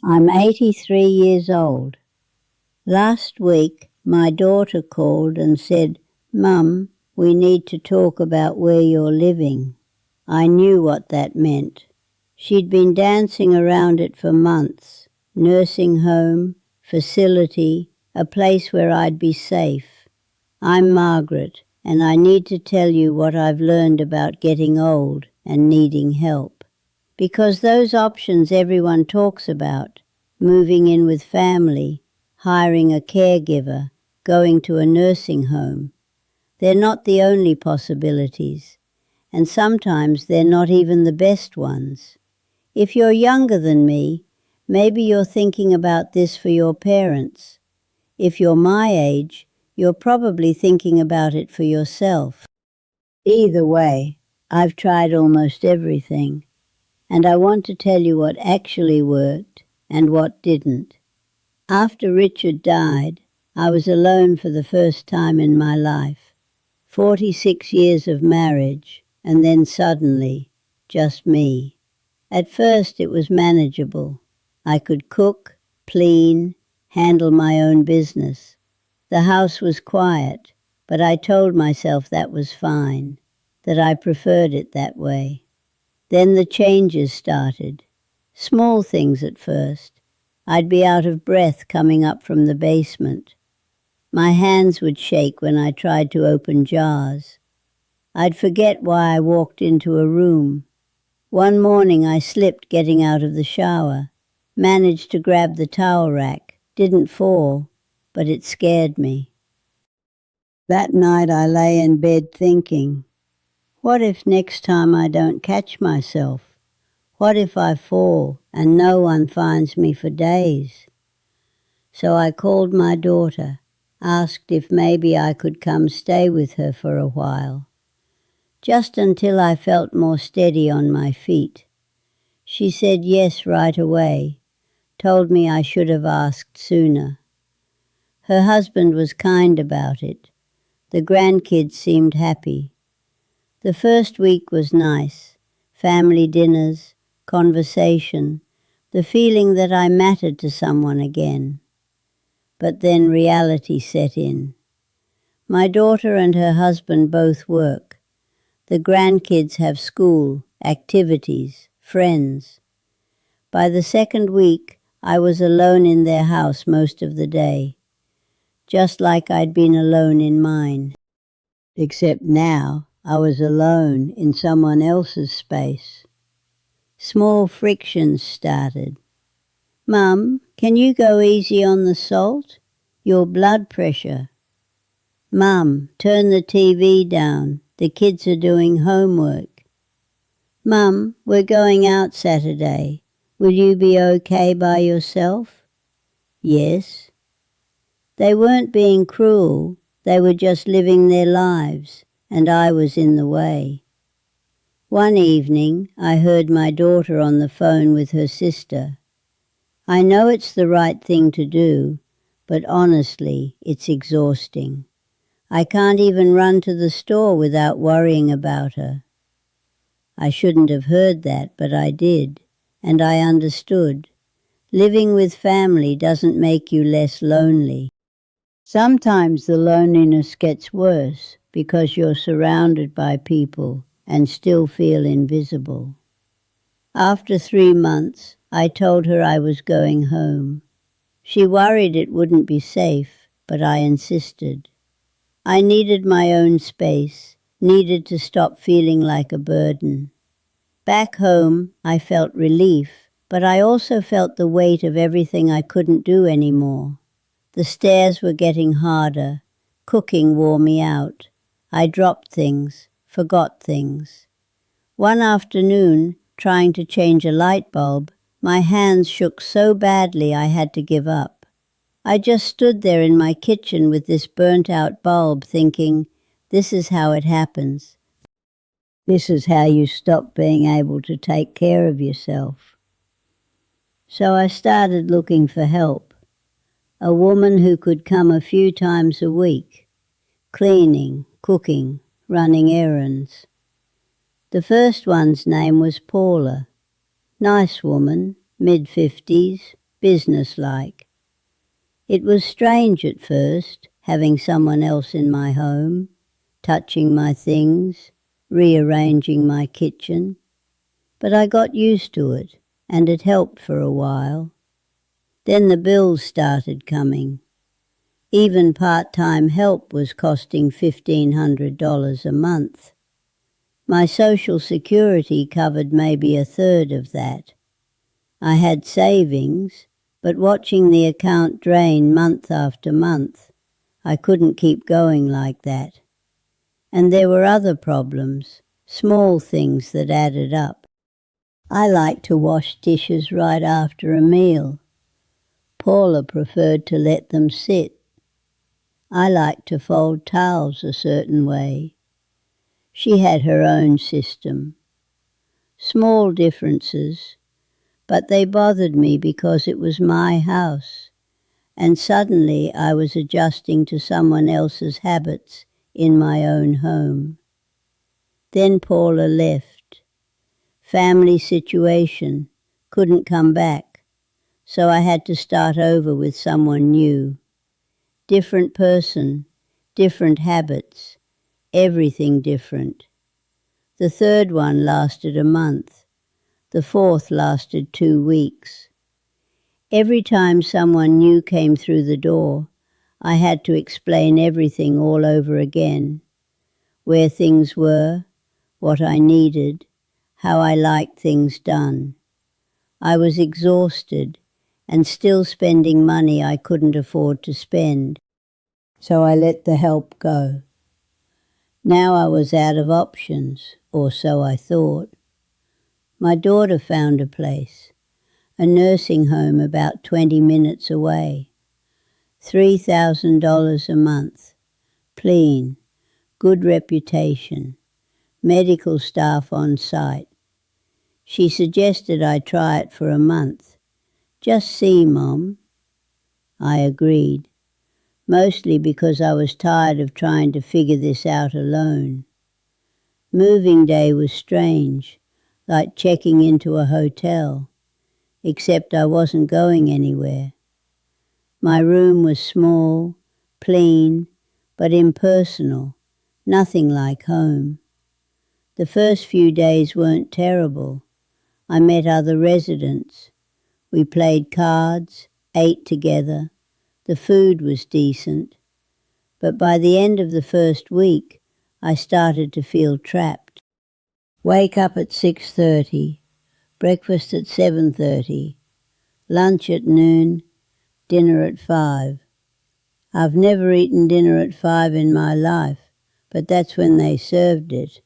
I'm 83 years old. Last week, my daughter called and said, "Mum, we need to talk about where you're living." I knew what that meant. She'd been dancing around it for months. Nursing home, facility, a place where I'd be safe. I'm Margaret, and I need to tell you what I've learned about getting old and needing help. Because those options everyone talks about, moving in with family, hiring a caregiver, going to a nursing home, they're not the only possibilities, and sometimes they're not even the best ones. If you're younger than me, maybe you're thinking about this for your parents. If you're my age, you're probably thinking about it for yourself. Either way, I've tried almost everything, and I want to tell you what actually worked and what didn't. After Richard died, I was alone for the first time in my life. 46 years of marriage, and then suddenly, just me. At first it was manageable. I could cook, clean, handle my own business. The house was quiet, but I told myself that was fine, that I preferred it that way. Then the changes started. Small things at first. I'd be out of breath coming up from the basement. My hands would shake when I tried to open jars. I'd forget why I walked into a room. One morning I slipped getting out of the shower, managed to grab the towel rack, didn't fall, but it scared me. That night I lay in bed thinking, what if next time I don't catch myself? What if I fall and no one finds me for days? So I called my daughter, asked if maybe I could come stay with her for a while, just until I felt more steady on my feet. She said yes right away, told me I should have asked sooner. Her husband was kind about it. The grandkids seemed happy. The first week was nice. Family dinners, conversation, the feeling that I mattered to someone again. But then reality set in. My daughter and her husband both work. The grandkids have school, activities, friends. By the second week, I was alone in their house most of the day, just like I'd been alone in mine. Except now, I was alone in someone else's space. Small frictions started. "Mum, can you go easy on the salt? Your blood pressure." "Mum, turn the TV down. The kids are doing homework." "Mum, we're going out Saturday. Will you be okay by yourself?" "Yes." They weren't being cruel. They were just living their lives, and I was in the way. One evening, I heard my daughter on the phone with her sister. I know it's the right thing to do, but honestly, it's exhausting. I can't even run to the store without worrying about her. I shouldn't have heard that, but I did, and I understood. Living with family doesn't make you less lonely. Sometimes the loneliness gets worse because you're surrounded by people and still feel invisible. After 3 months, I told her I was going home. She worried it wouldn't be safe, but I insisted. I needed my own space, needed to stop feeling like a burden. Back home, I felt relief, but I also felt the weight of everything I couldn't do anymore. The stairs were getting harder. Cooking wore me out. I dropped things, forgot things. One afternoon, trying to change a light bulb, my hands shook so badly I had to give up. I just stood there in my kitchen with this burnt-out bulb thinking, this is how it happens. This is how you stop being able to take care of yourself. So I started looking for help. A woman who could come a few times a week, cleaning, cooking, running errands. The first one's name was Paula. Nice woman, mid-50s, businesslike. It was strange at first, having someone else in my home, touching my things, rearranging my kitchen. But I got used to it, and it helped for a while. Then the bills started coming. Even part-time help was costing $1,500 a month. My Social Security covered maybe a third of that. I had savings, but watching the account drain month after month, I couldn't keep going like that. And there were other problems, small things that added up. I liked to wash dishes right after a meal. Paula preferred to let them sit. I liked to fold towels a certain way. She had her own system. Small differences, but they bothered me because it was my house, and suddenly I was adjusting to someone else's habits in my own home. Then Paula left. Family situation, couldn't come back, so I had to start over with someone new. Different person, different habits, everything different. The third one lasted a month. The fourth lasted 2 weeks. Every time someone new came through the door, I had to explain everything all over again. Where things were, what I needed, how I liked things done. I was exhausted and still spending money I couldn't afford to spend, so I let the help go. Now I was out of options, or so I thought. My daughter found a place, a nursing home about 20 minutes away. $3,000 a month, clean, good reputation, medical staff on site. She suggested I try it for a month. Just see, Mom. I agreed, mostly because I was tired of trying to figure this out alone. Moving day was strange, like checking into a hotel, except I wasn't going anywhere. My room was small, clean, but impersonal, nothing like home. The first few days weren't terrible. I met other residents. We played cards, ate together. The food was decent. But by the end of the first week, I started to feel trapped. Wake up at 6:30, breakfast at 7:30, lunch at noon, dinner at 5. I've never eaten dinner at 5 in my life, but that's when they served it.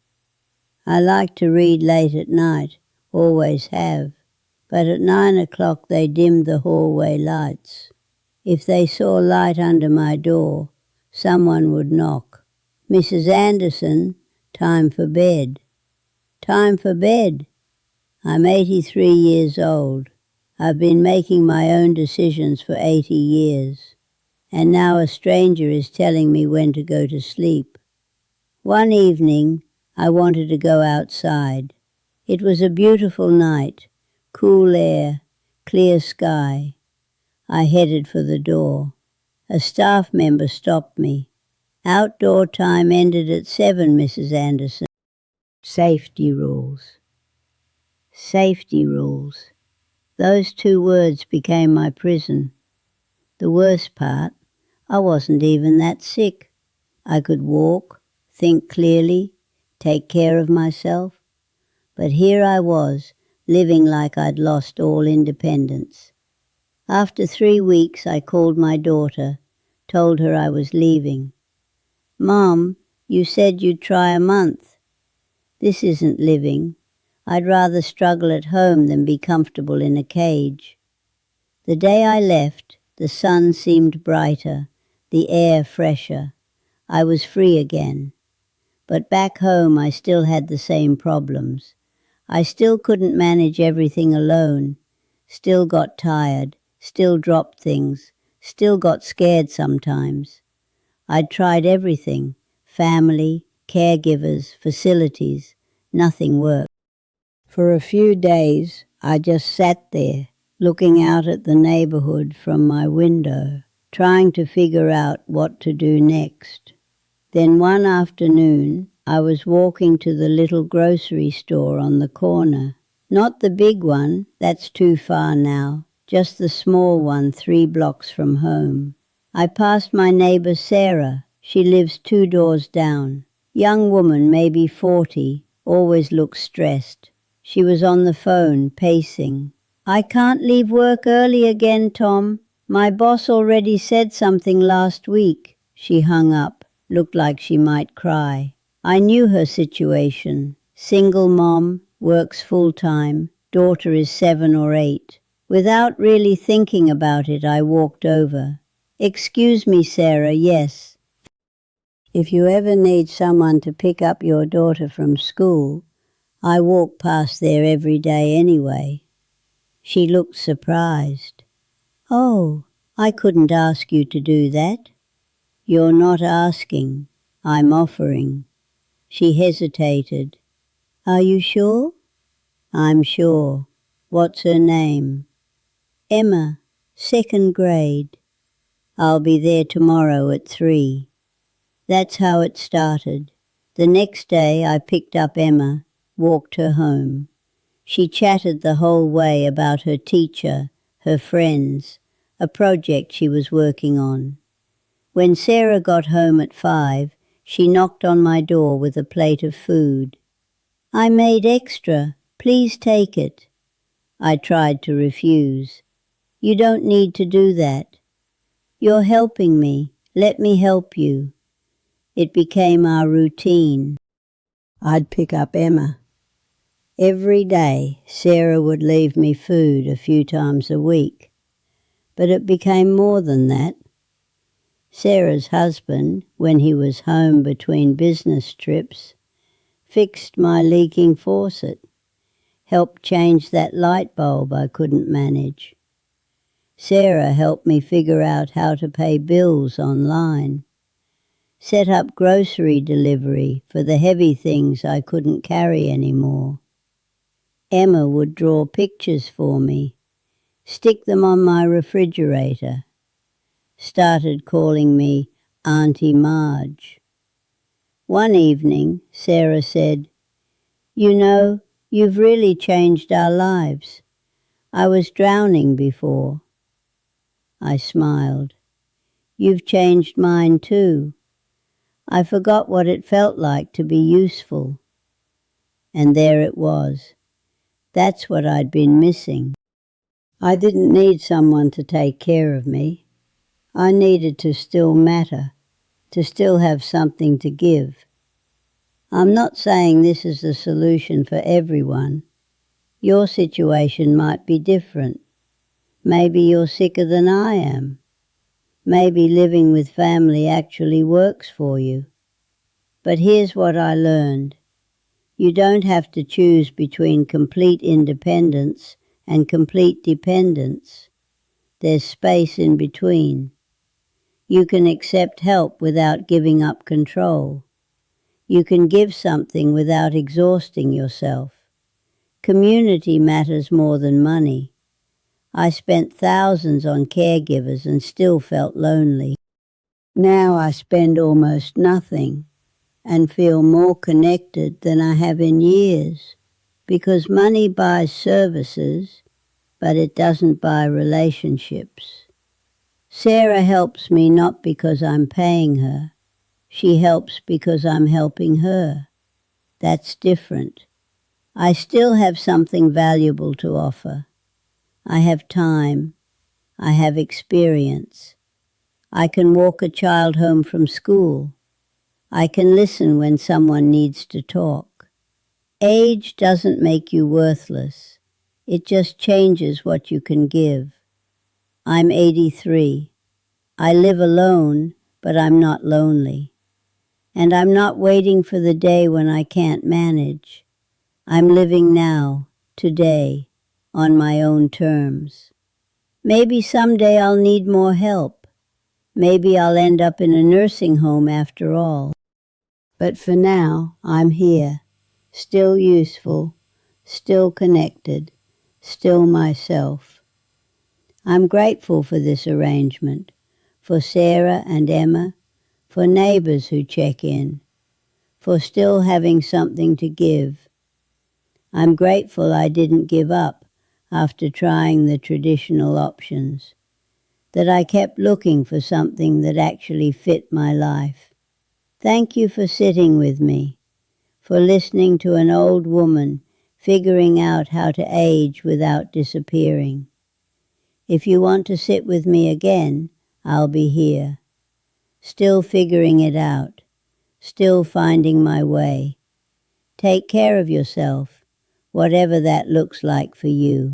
I like to read late at night, always have, but at 9 o'clock they dimmed the hallway lights. If they saw light under my door, someone would knock. Mrs. Anderson, time for bed. Time for bed. I'm 83 years old. I've been making my own decisions for 80 years. And now a stranger is telling me when to go to sleep. One evening, I wanted to go outside. It was a beautiful night, cool air, clear sky. I headed for the door. A staff member stopped me. Outdoor time ended at 7, Mrs. Anderson. Safety rules. Safety rules. Those 2 words became my prison. The worst part, I wasn't even that sick. I could walk, think clearly, take care of myself. But here I was, living like I'd lost all independence. After 3 weeks, I called my daughter, told her I was leaving. Mom, you said you'd try a month. This isn't living. I'd rather struggle at home than be comfortable in a cage. The day I left, the sun seemed brighter, the air fresher. I was free again. But back home I still had the same problems. I still couldn't manage everything alone, still got tired, still dropped things, still got scared sometimes. I'd tried everything, family, caregivers, facilities. Nothing worked. For a few days I just sat there, looking out at the neighborhood from my window, trying to figure out what to do next. Then one afternoon, I was walking to the little grocery store on the corner. Not the big one, that's too far now, just the small one 3 blocks from home. I passed my neighbor Sarah. She lives 2 doors down. Young woman, maybe 40, always looks stressed. She was on the phone, pacing. "I can't leave work early again, Tom. My boss already said something last week." She hung up, looked like she might cry. I knew her situation. Single mom, works full-time, daughter is 7 or 8. Without really thinking about it, I walked over. "Excuse me, Sarah, yes. If you ever need someone to pick up your daughter from school, I walk past there every day anyway." She looked surprised. "Oh, I couldn't ask you to do that." "You're not asking. I'm offering." She hesitated. "Are you sure?" "I'm sure." "What's her name?" "Emma, 2nd grade. I'll be there tomorrow at 3. That's how it started. The next day I picked up Emma, walked her home. She chatted the whole way about her teacher, her friends, a project she was working on. When Sarah got home at 5, she knocked on my door with a plate of food. "I made extra. Please take it." I tried to refuse. "You don't need to do that." "You're helping me. Let me help you." It became our routine. I'd pick up Emma. Every day, Sarah would leave me food a few times a week. But it became more than that. Sarah's husband, when he was home between business trips, fixed my leaking faucet, helped change that light bulb I couldn't manage. Sarah helped me figure out how to pay bills online, set up grocery delivery for the heavy things I couldn't carry anymore. Emma would draw pictures for me, stick them on my refrigerator, started calling me Auntie Marge. One evening, Sarah said, "You know, you've really changed our lives. I was drowning before." I smiled. "You've changed mine too. I forgot what it felt like to be useful." And there it was. That's what I'd been missing. I didn't need someone to take care of me. I needed to still matter, to still have something to give. I'm not saying this is the solution for everyone. Your situation might be different. Maybe you're sicker than I am. Maybe living with family actually works for you. But here's what I learned. You don't have to choose between complete independence and complete dependence. There's space in between. You can accept help without giving up control. You can give something without exhausting yourself. Community matters more than money. I spent thousands on caregivers and still felt lonely. Now I spend almost nothing and feel more connected than I have in years, because money buys services, but it doesn't buy relationships. Sarah helps me not because I'm paying her. She helps because I'm helping her. That's different. I still have something valuable to offer. I have time. I have experience. I can walk a child home from school. I can listen when someone needs to talk. Age doesn't make you worthless. It just changes what you can give. I'm 83. I live alone, but I'm not lonely. And I'm not waiting for the day when I can't manage. I'm living now, today, on my own terms. Maybe someday I'll need more help. Maybe I'll end up in a nursing home after all. But for now, I'm here, still useful, still connected, still myself. I'm grateful for this arrangement, for Sarah and Emma, for neighbors who check in, for still having something to give. I'm grateful I didn't give up after trying the traditional options, that I kept looking for something that actually fit my life. Thank you for sitting with me, for listening to an old woman figuring out how to age without disappearing. If you want to sit with me again, I'll be here, still figuring it out, still finding my way. Take care of yourself, whatever that looks like for you.